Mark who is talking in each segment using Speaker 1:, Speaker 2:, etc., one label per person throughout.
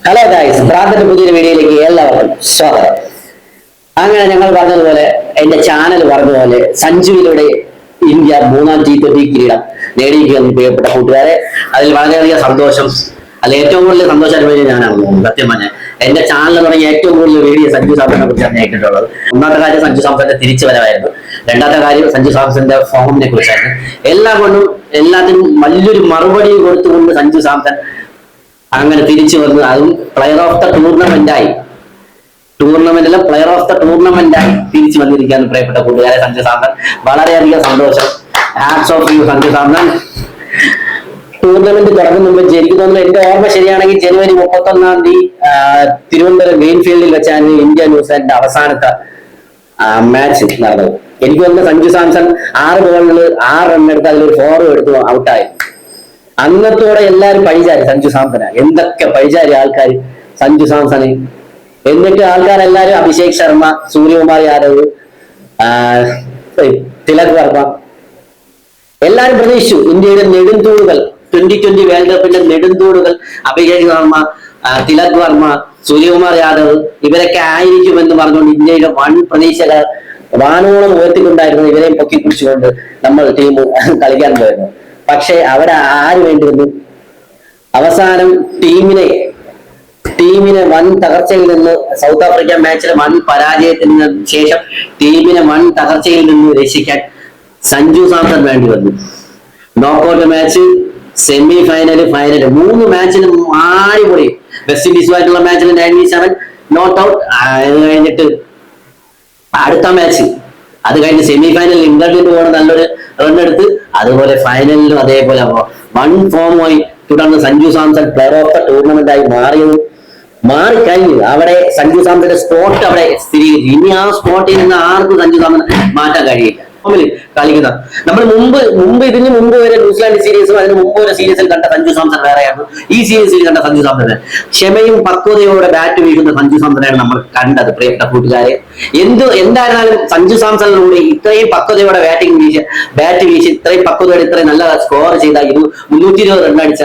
Speaker 1: Hello guys, പ്രാർത്ഥന പുതിയൊരു വീഡിയോയിലേക്ക് എല്ലാവർക്കും സ്വാഗതം. അങ്ങനെ ഞങ്ങൾ പറഞ്ഞതുപോലെ എന്റെ ചാനൽ പറഞ്ഞതുപോലെ സഞ്ജുവിലൂടെ ഇന്ത്യ മൂന്നാം T20 കിരീടം നേടിയിരിക്കുകയെന്ന് പ്രിയപ്പെട്ട കൂട്ടുകാരെ, അതിൽ വളരെയധികം സന്തോഷം. അതിൽ ഏറ്റവും കൂടുതൽ സന്തോഷം അനുഭവിച്ചത് ഞാനാണ്. സത്യം പറഞ്ഞാൽ എന്റെ ചാനൽ തുടങ്ങിയ ഏറ്റവും കൂടുതൽ വീഡിയോ സഞ്ജു സാംസണിനെ കുറിച്ചാണ് കേട്ടിട്ടുള്ളത്. ഒന്നാമത്തെ കാര്യം സഞ്ജു സാംസന്റെ തിരിച്ചു വരവായിരുന്നു. രണ്ടാമത്തെ കാര്യം സഞ്ജു സാംസന്റെ ഫോമിനെ കുറിച്ചായിരുന്നു. എല്ലാം കൊണ്ടും എല്ലാത്തിനും വലിയൊരു മറുപടി കൊടുത്തുകൊണ്ട് സഞ്ജു സാംസൺ അങ്ങനെ തിരിച്ചു വന്നു. അതും പ്ലെയർ ഓഫ് ദ ടൂർണമെന്റായി, ടൂർണമെന്റിലെ പ്ലെയർ ഓഫ് ദ ടൂർണമെന്റായി തിരിച്ചു വന്നിരിക്കുകയാണ് പ്രിയപ്പെട്ട കൂട്ടുകാരെ. സഞ്ജു സാംസൺ വളരെയധികം സന്തോഷം. Hats off you Sanju Samson. Tournament തുടങ്ങുന്ന മുമ്പ് എനിക്ക് തോന്നുന്നു, എന്റെ ഓർമ്മ ശരിയാണെങ്കിൽ ജനുവരി 31 തിരുവനന്തപുരം ഗ്രീൻഫീൽഡിൽ വെച്ചാണ് ഇന്ത്യ ന്യൂസിലാൻഡിന്റെ അവസാനത്തെ മാച്ച് നടന്നത്. എനിക്ക് തോന്നുന്നു സഞ്ജു സാംസൺ 6 ബോളിൽ 6 റൺ എടുത്ത് അതിലൊരു 4 എടുത്തു ഔട്ടായി. അന്നത്തോടെ എല്ലാരും പഴിചാരി സഞ്ജു സാംസന. എന്തൊക്കെ പഴിചാരി ആൾക്കാർ സഞ്ജു സാംസണ്. എന്നിട്ട് ആൾക്കാരെല്ലാരും അഭിഷേക് ശർമ്മ, സൂര്യകുമാർ യാദവ്, തിലക് വർമ്മ എല്ലാരും പ്രതീക്ഷിച്ചു ഇന്ത്യയുടെ നെടുന്തൂടുകൾ 2020 വേൾഡ് കപ്പിന്റെ നെടുന്തൂടുകൾ അഭിഷേക് ശർമ്മ, തിലക് വർമ്മ, സൂര്യകുമാർ യാദവ് ഇവരൊക്കെ ആയിരിക്കുമെന്ന് പറഞ്ഞുകൊണ്ട് ഇന്ത്യയുടെ വൻ പ്രതീക്ഷകൾ വാനോളം ഉയർത്തിക്കൊണ്ടായിരുന്നു. ഇവരെയും പൊക്കി പിടിച്ചുകൊണ്ട് നമ്മൾ ടീം കളിക്കാൻ പോയിരുന്നു. പക്ഷെ അവിടെ ആര് വേണ്ടി വന്നു? അവസാനം ടീമിനെ വൻ തകർച്ചയിൽ നിന്ന്, സൗത്ത് ആഫ്രിക്ക മാച്ചിലെ വൻ പരാജയത്തിന് ശേഷം ടീമിനെ വൻ തകർച്ചയിൽ നിന്ന് രക്ഷിക്കാൻ സഞ്ജു സാംസൺ വേണ്ടി വന്നു. Knockout match, semi final, final 3 മാച്ചിലും ആടിപൊളി. വെസ്റ്റ് ഇൻഡീസുമായിട്ടുള്ള മാച്ചിൽ 97 നോട്ട് ഔട്ട്. അത് കഴിഞ്ഞിട്ട് അടുത്ത മാച്ച്, അത് കഴിഞ്ഞ് സെമി ഫൈനലിൽ ഇംഗ്ലണ്ടിന് പോകണം, നല്ലൊരു റൺ എടുത്ത്. അതുപോലെ ഫൈനലിലും അതേപോലെ വൺ ഫോമുമായി തുടർന്ന് Sanju Samson player of the tournament ആയി മാറിക്കഴിഞ്ഞു. അവിടെ സഞ്ജു സാംസന്റെ സ്പോട്ട് അവിടെ സ്ഥിരീകരിച്ചു. ഇനി ആ സ്പോട്ടിൽ നിന്ന് ആർക്കും സഞ്ജു സാംസൺ മാറ്റാൻ കഴിയില്ല. കളിക്കുന്ന നമ്മൾ ഇതിന് മുമ്പ് വരെ ന്യൂസിലാൻഡ് സീരീസും അതിന് മുമ്പ് വരെ സീരീസിൽ കണ്ട സഞ്ജു സാംസൺ വേറെയായിരുന്നു. ഈ സീരീസിൽ കണ്ട സഞ്ജു സാംസൺ ക്ഷമയും പക്വതയോടെ ബാറ്റ് വീഴുന്ന സഞ്ജു സാംസണെയാണ് നമ്മൾ കണ്ടത് പ്രിയപ്പെട്ട കൂട്ടുകാരെ. എന്തായിരുന്നാലും സഞ്ജു സാംസണിലൂടെ ഇത്രയും പക്വതയോടെ ബാറ്റ് വീശി ഇത്രയും പക്വതയോടെ ഇത്രയും നല്ല സ്കോർ ചെയ്ത 320 റൺ അടിച്ച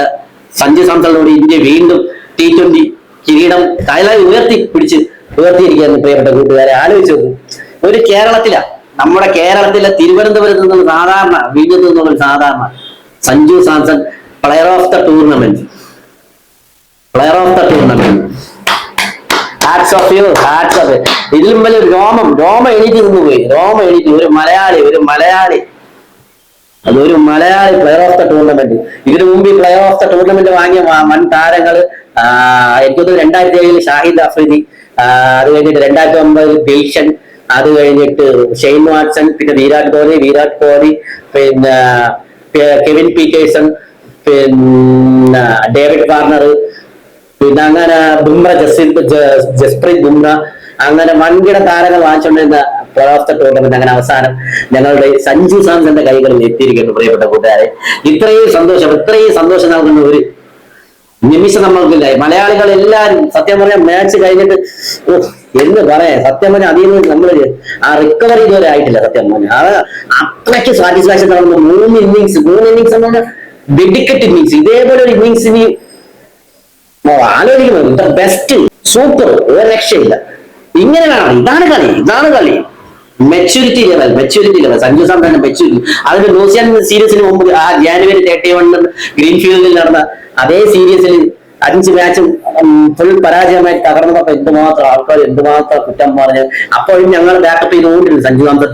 Speaker 1: സഞ്ജു സാംസണിലൂടെ ഇന്ത്യ വീണ്ടും T20 കിരീടം കൈലായി ഉയർത്തിയിരിക്കുകയെന്ന് പ്രിയപ്പെട്ട കൂട്ടുകാരെ. ആലോചിച്ചു നോക്കും, ഒരു നമ്മുടെ കേരളത്തിലെ തിരുവനന്തപുരത്ത് നിന്ന് സാധാരണ വിഴിഞ്ഞത്ത് നിന്നുള്ള സാധാരണ Sanju Samson player of the tournament. Hats off you, hats off. ഇതിലും വലിയ രോമ എണീറ്റ് നിന്നുപോയി. ഒരു മലയാളി അതൊരു Malayali player of the tournament. ഇതിനു മുമ്പ് ഈ പ്ലെയർ ഓഫ് ദ ടൂർണമെന്റ് വാങ്ങിയ വൻ താരങ്ങള് എനിക്ക് 2007 ഷാഹിദ് അഫ്രീദി, അത് കഴിഞ്ഞിട്ട് 2009 ദിൽഷൻ, അത് കഴിഞ്ഞിട്ട് ഷെയ്ൻ വാട്സൺ, പിന്നെ വിരാട് കോഹ്ലി, പിന്നെ കെവിൻ പീറ്റേഴ്സൺ, പിന്നെ ഡേവിഡ് വാർണർ, പിന്നെ അങ്ങനെ ജസ്പ്രീത് ബുംറ, അങ്ങനെ വൻകിട താരങ്ങൾ വാങ്ങിച്ചുകൊണ്ടിരുന്ന പ്ലെയർ ഓഫ് ദ ടൂർണമെന്റ് അങ്ങനെ അവസാനം ഞങ്ങളുടെ സഞ്ജു സാംസന്റെ കൈകളിൽ എത്തിയിരിക്കുന്നു പ്രിയപ്പെട്ട കൂട്ടുകാരെ. ഇത്രയും സന്തോഷം നൽകുന്ന ഒരു നിമിഷം നമ്മൾക്കില്ല. മലയാളികൾ എല്ലാവരും സത്യം പറഞ്ഞാൽ മാച്ച് കഴിഞ്ഞിട്ട് എന്ന് പറയാം, സത്യം പറഞ്ഞാൽ അതിൽ നിന്ന് നമ്മൾ ആ റിക്കവറി ഇതുവരെ ആയിട്ടില്ല. സത്യം പറഞ്ഞാൽ അത്രയ്ക്ക് സാറ്റിസ്ഫാക്ഷൻ നൽകുന്ന 3 ഇന്നിങ്സ് എന്ന് പറഞ്ഞാൽ ഡെഡിക്കേറ്റ് ഇന്നിങ്സ്. ഇതേപോലെ ഒരു ഇന്നിങ്സിന് ആലോചിക്കുന്നത് ബെസ്റ്റ്, സൂപ്പർ, ഒരു രക്ഷയില്ല. ഇങ്ങനെ വേണം. ഇതാണ് കളി. മെച്യൂരിറ്റി ലെവൽ സഞ്ജു സാംസന്റെ മെച്യൂരിറ്റി. അതിന് ന്യൂസിലാൻഡ് സീരീസിന് മുമ്പ് ആ ജാനുവരി 31 ഗ്രീൻഫീൽഡിൽ നടന്ന അതേ സീരീസിൽ 5 മാച്ചും ഫുൾ പരാജയമായി തകർന്നപ്പോ എന്തുമാത്രം കുറ്റം പറഞ്ഞു. അപ്പോഴും ഞങ്ങൾ ബാക്കപ്പ് ചെയ്തുകൊണ്ടിരുന്നു സഞ്ജു സാംസൺ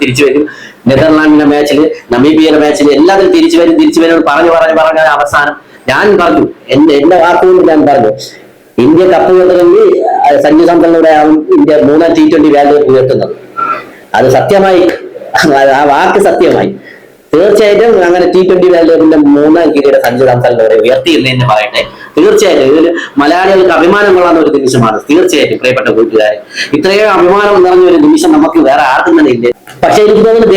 Speaker 1: തിരിച്ചു വരും. നെതർലാൻഡിന്റെ മാച്ചിൽ, നമീബിയയുടെ മാച്ചിൽ എല്ലാത്തിലും തിരിച്ചു വരും പറഞ്ഞ അവസാനം ഞാൻ പറഞ്ഞു, എന്റെ വാക്കുകൊണ്ട് ഞാൻ പറഞ്ഞു, ഇന്ത്യ കപ്പ് ഉയർത്തണമെങ്കിൽ സഞ്ജു സാംസണിലൂടെ ആവും ഇന്ത്യ 3ാം T20 വേൾഡ് കപ്പ് ഉയർത്തുന്നത്. അത് സത്യമായി, ആ വാക്ക് സത്യമായി. തീർച്ചയായിട്ടും അങ്ങനെ T20 വേൾഡ് കപ്പിന്റെ 3ാം കിരീടം സഞ്ജു സാംസണിലൂടെ ഉയർത്തിയിരുന്നു എന്ന് പറയട്ടെ. തീർച്ചയായിട്ടും ഇതിൽ മലയാളികൾക്ക് അഭിമാനം കൊള്ളുന്ന ഒരു നിമിഷമാണ്. തീർച്ചയായിട്ടും പ്രിയപ്പെട്ട കൂട്ടുകാരെ, ഇത്രയും അഭിമാനം നിറഞ്ഞ ഒരു നിമിഷം നമുക്ക് വേറെ ആർക്കും തന്നെ ഇല്ല. പക്ഷെ എനിക്ക് തോന്നുന്നു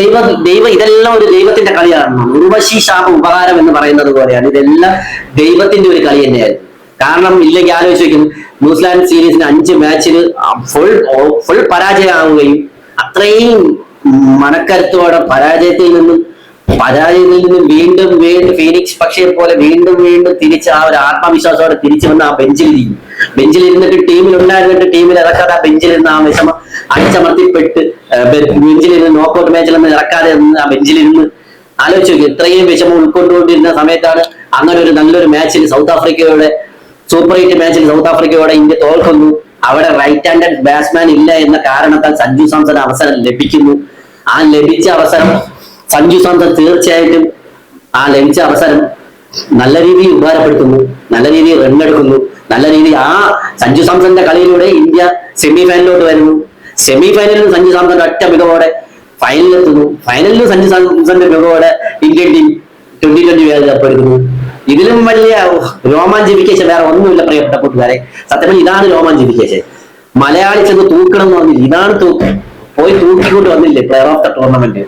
Speaker 1: ദൈവം ഇതെല്ലാം ഒരു ദൈവത്തിന്റെ കളിയാണ്. ഉർവശി ശാപ ഉപകാരം എന്ന് പറയുന്നത് പോലെയാണ്. ഇതെല്ലാം ദൈവത്തിന്റെ ഒരു കളി തന്നെയായിരുന്നു. കാരണം ഇല്ലെങ്കിൽ ആലോചിച്ച് വയ്ക്കുന്നു, ന്യൂസിലാൻഡ് സീരീസിന് 5 മാച്ചിൽ ഫുൾ പരാജയമാവുകയും അത്രയും മനക്കരുത്തോടെ പരാജയത്തിൽ നിന്നും പരാജയത്തിൽ നിന്ന് വീണ്ടും ഫീനിക്സ് പക്ഷിയെ പോലെ വീണ്ടും തിരിച്ച് ആ ഒരു ആത്മവിശ്വാസത്തോടെ തിരിച്ചു വന്ന് ആ ബെഞ്ചിലിരുന്നിട്ട് ടീമിൽ ഇറക്കാതെ ആ ബെഞ്ചിലിരുന്ന് ആ വിഷമം അടിച്ചമർത്തിപ്പെട്ട് ബെഞ്ചിലിരുന്ന് നോക്കൌട്ട് മാച്ചിലൊന്നും ഇറക്കാതെ ആ ബെഞ്ചിലിരുന്ന് ആലോചിച്ച് നോക്കി. ഇത്രയും വിഷമം ഉൾക്കൊണ്ടുകൊണ്ടിരുന്ന സമയത്താണ് അങ്ങനെ ഒരു നല്ലൊരു മാച്ചിൽ സൗത്ത് ആഫ്രിക്കയുടെ സൂപ്പർ 8 മാച്ചിൽ സൗത്ത് ആഫ്രിക്കയോടെ ഇന്ത്യ തോൽക്കുന്നു. അവിടെ റൈറ്റ് ഹാൻഡഡ് ബാറ്റ്സ്മാൻ ഇല്ല എന്ന കാരണത്താൽ സഞ്ജു സാംസൺ അവസരം ലഭിക്കുന്നു. ആ ലഭിച്ച അവസരം സഞ്ജു സാംസൺ തീർച്ചയായിട്ടും ആ ലഭിച്ച അവസരം നല്ല രീതിയിൽ ഉപകാരപ്പെടുത്തുന്നു, നല്ല രീതിയിൽ റണ്ണെടുക്കുന്നു, നല്ല രീതിയിൽ ആ സഞ്ജു സാംസന്റെ കളിയിലൂടെ ഇന്ത്യ സെമി ഫൈനലിലോട്ട് വരുന്നു. സെമി ഫൈനലിൽ സഞ്ജു സാംസൺ ഒറ്റ മികവോടെ ഫൈനലിലെത്തുന്നു. ഫൈനലിൽ സഞ്ജു സാംസന്റെ മികവോടെ ഇന്ത്യൻ ടീം 2020 വേൾഡ് കപ്പ് എടുക്കുന്നു. ഇതിലും വലിയ രോമാഞ്ചിഫിക്കേഷൻ വേറെ ഒന്നുമില്ല പ്രിയപ്പെട്ട കൂട്ടുകാരെ. സത്യം ഇതാണ് രോമാഞ്ചിഫിക്കേഷൻ. മലയാളി ചെന്ന് തൂക്കണം എന്ന് പറഞ്ഞില്ല, ഇതാണ് പോയി തൂക്കിക്കൊണ്ട് വന്നില്ലേ player of the tournament.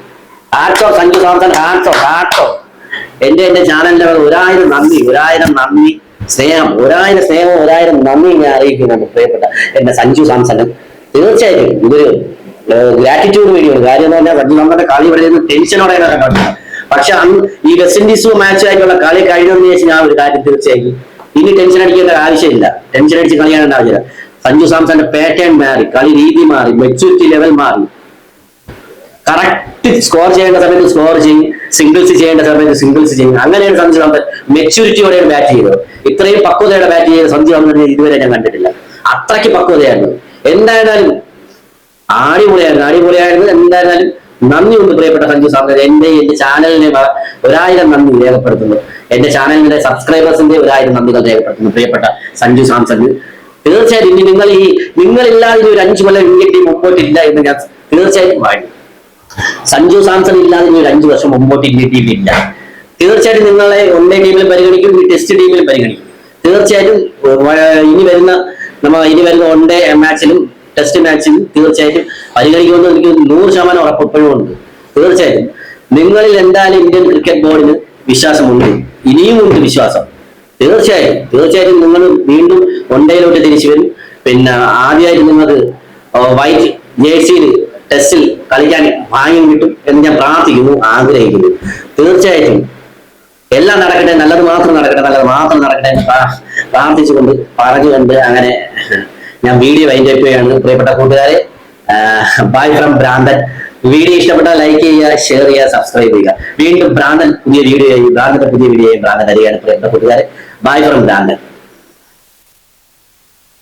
Speaker 1: Hats of Sanju Samson, hats off. എന്റെ ചാനലിന്റെ 1000 നന്ദി, സ്നേഹം, 1000 നന്ദി ഞാൻ അറിയിക്കുന്നുണ്ട് പ്രിയപ്പെട്ട എന്റെ സഞ്ജു സാംസൺ. തീർച്ചയായിട്ടും ഇതൊരു ഗ്രാറ്റിറ്റ്യൂഡ് വീഡിയോ. കാര്യം എന്ന് പറഞ്ഞാൽ സഞ്ജു സാംസന്റെ കളി ഇവിടെ നിന്ന് ടെൻഷനോടെ കണ്ടു. പക്ഷെ അന്ന് ഈ വെസ്റ്റ് ഇൻഡീസും മാച്ചായിട്ടുള്ള കളി കഴിഞ്ഞെന്ന് വെച്ച് ഞാൻ ഒരു കാര്യം തീർച്ചയായും ഇനി ടെൻഷൻ അടിക്കേണ്ട ആവശ്യമില്ല, ടെൻഷൻ അടിച്ച് കളിയാണേണ്ട ആവശ്യമില്ല. സഞ്ജു സാംസന്റെ പാറ്റേൺ മാറി, കളി രീതി മാറി, മെച്യൂരിറ്റി ലെവൽ മാറി. കറക്റ്റ് സ്കോർ ചെയ്യേണ്ട സമയത്ത് സ്കോർ ചെയ്യും, സിംഗിൾസ് ചെയ്യേണ്ട സമയത്ത് സിംഗിൾസ് ചെയ്യും. അങ്ങനെയാണ് സഞ്ജു സാംസൺ മെച്യൂരിറ്റിയോടെയാണ് ബാറ്റ് ചെയ്തത്. ഇത്രയും പക്വതയോടെ ബാറ്റ് ചെയ്ത സഞ്ജു സാംസൺ ഇതുവരെ ഞാൻ കണ്ടിട്ടില്ല. അത്രയ്ക്ക് പക്വതയായിരുന്നു. എന്തായിരുന്നാലും അടിപൊളിയായിരുന്നു. എന്തായിരുന്നാലും നന്ദിയുണ്ട് പ്രിയപ്പെട്ട സഞ്ജു സാംസൺ. എന്റെ ചാനലിനെ 1000 നന്ദി രേഖപ്പെടുത്തുന്നു. എന്റെ ചാനലിന്റെ സബ്സ്ക്രൈബേഴ്സിന്റെ 1000 നന്ദികൾ രേഖപ്പെടുത്തുന്നു പ്രിയപ്പെട്ട സഞ്ജു സാംസൺ. തീർച്ചയായും ഇനി നിങ്ങളില്ലാതെ ഒരു 5 കൊല്ലം ഇന്ത്യൻ ടീം മുമ്പോട്ടില്ല എന്ന് ഞാൻ തീർച്ചയായും വാങ്ങി. സഞ്ജു സാംസൺ ഇല്ലാതെ ഒരു 5 വർഷം മുമ്പോട്ട് ഇന്ത്യൻ ടീം ഇല്ല. തീർച്ചയായിട്ടും നിങ്ങളെ ഒന്നേ ടീമിൽ പരിഗണിക്കും, ഈ ടെസ്റ്റ് ടീമിൽ പരിഗണിക്കും. തീർച്ചയായിട്ടും ഇനി വരുന്ന വൺ ഡേ മാച്ചിലും ടെസ്റ്റ് മാച്ചിലും തീർച്ചയായിട്ടും പരിഗണിക്കുമെന്ന് എനിക്ക് 100% ഉറപ്പ് ഇപ്പോഴും ഉണ്ട്. തീർച്ചയായിട്ടും നിങ്ങളിൽ എന്തായാലും ഇന്ത്യൻ ക്രിക്കറ്റ് ബോർഡിന് വിശ്വാസമുണ്ട്, ഇനിയും ഉണ്ട് വിശ്വാസം. തീർച്ചയായിട്ടും നിങ്ങൾ വീണ്ടും വൺ ഡേയിലോട്ട് തിരിച്ചു വരും. പിന്നെ ആദ്യമായിട്ട് നിങ്ങൾക്ക് വൈറ്റ് ജേഴ്സിയിൽ ടെസ്റ്റിൽ കളിക്കാൻ ഭാഗ്യം കിട്ടും എന്ന് ഞാൻ പ്രാർത്ഥിക്കുന്നു, ആഗ്രഹിക്കുന്നു. തീർച്ചയായിട്ടും എല്ലാം നടക്കട്ടെ, നല്ലത് മാത്രം നടക്കട്ടെ എന്ന് പ്രാർത്ഥിച്ചുകൊണ്ട് പറഞ്ഞുകൊണ്ട് അങ്ങനെ ഞാൻ വീഡിയോ വൈൻഡ് അപ്പ് ചെയ്യാണ് പ്രിയപ്പെട്ട കൂട്ടുകാരെ. ബൈ ഫ്രം ഭ്രാന്തൻ. വീഡിയോ ഇഷ്ടപ്പെട്ടാൽ ലൈക്ക് ചെയ്യുക, ഷെയർ ചെയ്യുക, സബ്സ്ക്രൈബ് ചെയ്യുക. വീണ്ടും ഭ്രാന്തന്റെ പുതിയ വീഡിയോ ഭ്രാന്തൻ വരികയാണ് പ്രിയപ്പെട്ട കൂട്ടുകാരെ. ബൈ ഫ്രം ഭ്രാന്തൻ.